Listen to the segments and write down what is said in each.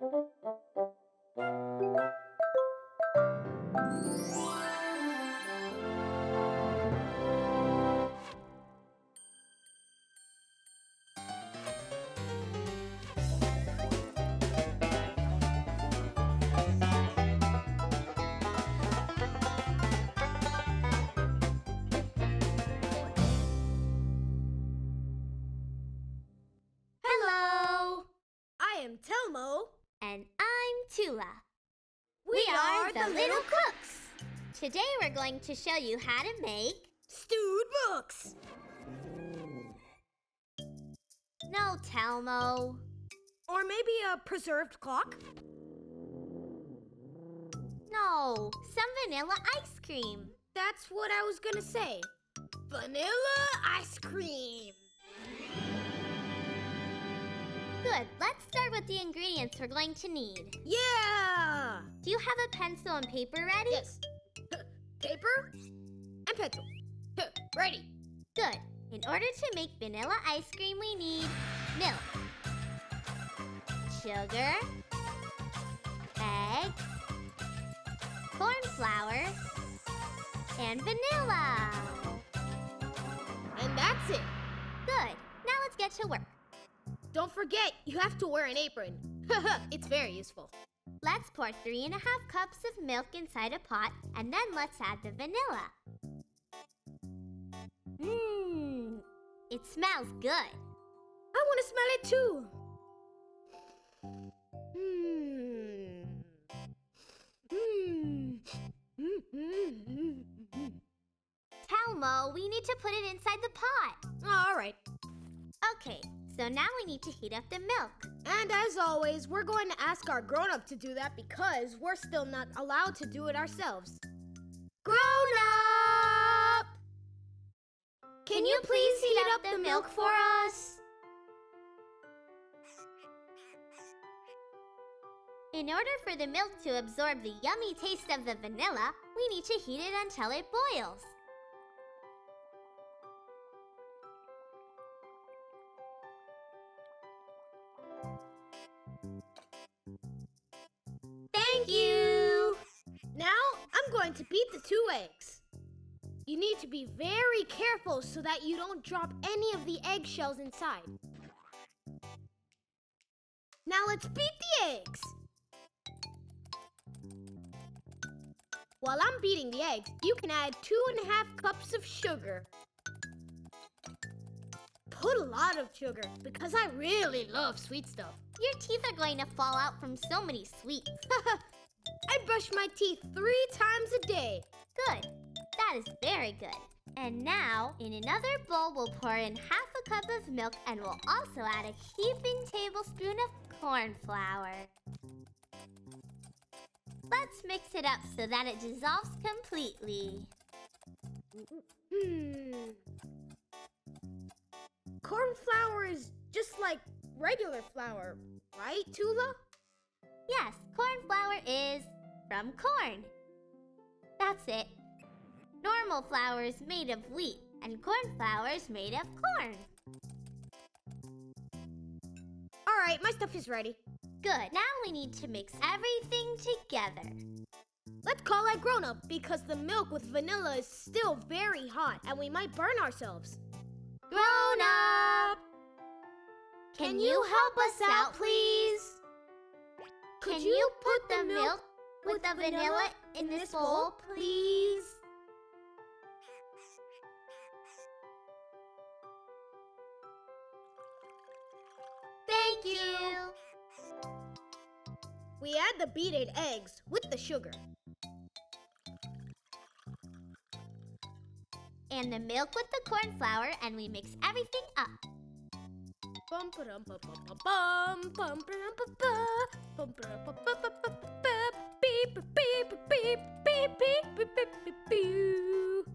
Hello! I am Telmo. And I'm Tula. We are the Little Cooks. Today we're going to show you how to make Stewed books. No, Telmo. Or maybe a preserved clock. No, some vanilla ice cream. That's what I was gonna say. Vanilla ice cream. Good, let's start with the ingredients we're going to need. Yeah! Do you have a pencil and paper ready? Yes. Paper and pencil. Ready. Good. In order to make vanilla ice cream, we need milk, sugar, eggs, corn flour, and vanilla. And that's it. Good. Now let's get to work. Don't forget, you have to wear an apron. It's very useful. Let's pour 3½ cups of milk inside a pot, and then let's add the vanilla. It smells good. I want to smell it too. Telmo, we need to put it inside the pot. All right. Okay, so now we need to heat up the milk. And as always, we're going to ask our grown-up to do that because we're still not allowed to do it ourselves. Grown-up! Can you please heat up the milk for us? In order for the milk to absorb the yummy taste of the vanilla, we need to heat it until it boils. Thank you! Now, I'm going to beat the 2 eggs. You need to be very careful so that you don't drop any of the eggshells inside. Now let's beat the eggs. While I'm beating the eggs, you can add 2½ cups of sugar. Put a lot of sugar because I really love sweet stuff. Your teeth are going to fall out from so many sweets. I brush my teeth 3 times a day. Good. That is very good. And now, in another bowl, we'll pour in 1/2 cup of milk and we'll also add a heaping tablespoon of corn flour. Let's mix it up so that it dissolves completely. Corn flour is just like regular flour, right, Tula? Yes, corn flour is from corn. That's it. Normal flour is made of wheat, and corn flour is made of corn. All right, my stuff is ready. Good. Now we need to mix everything together. Let's call that grown-up because the milk with vanilla is still very hot and we might burn ourselves. Grown-up! Can you help us out, please? Can you put the milk with the vanilla in this bowl, please? Thank you. We add the beaten eggs with the sugar. And the milk with the corn flour, and we mix everything up. Bum ba dum ba bum ba bum bum ba dum ba ba bum ba dum ba ba ba ba ba beep beep beep beep beep beep beep beep beep.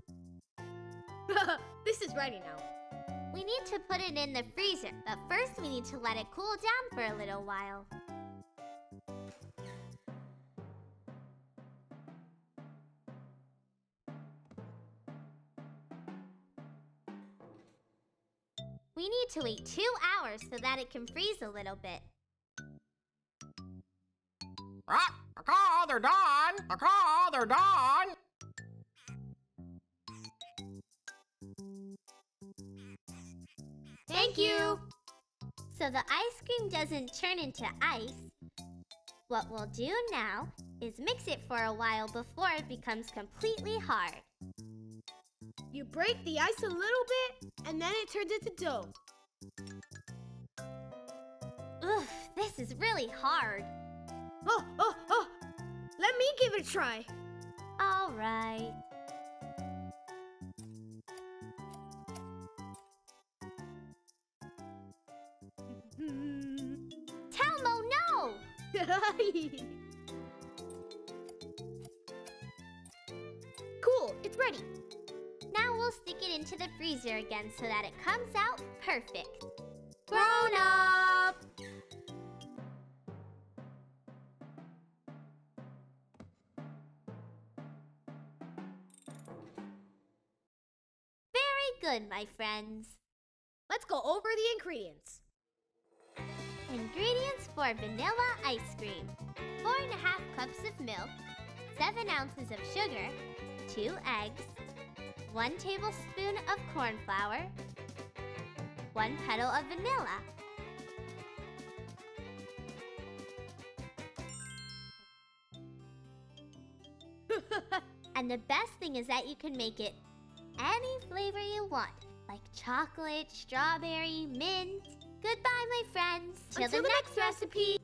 This is ready now. We need to put it in the freezer, but first we need to let it cool down for a little while. We need to wait 2 hours so that it can freeze a little bit. They're done. They're done. Thank you. So the ice cream doesn't turn into ice. What we'll do now is mix it for a while before it becomes completely hard. You break the ice a little bit, and then it turns into dough. Ugh, this is really hard. Oh! Let me give it a try. All right. Telmo, no! Cool, it's ready. Now we'll stick it into the freezer again so that it comes out perfect. Grown up! Very good, my friends. Let's go over the ingredients. Ingredients for vanilla ice cream: 4.5 cups of milk, 7 ounces of sugar, 2 eggs, 1 tablespoon of corn flour, 1 petal of vanilla. And the best thing is that you can make it any flavor you want, like chocolate, strawberry, mint. Goodbye, my friends. Till Until the next recipe.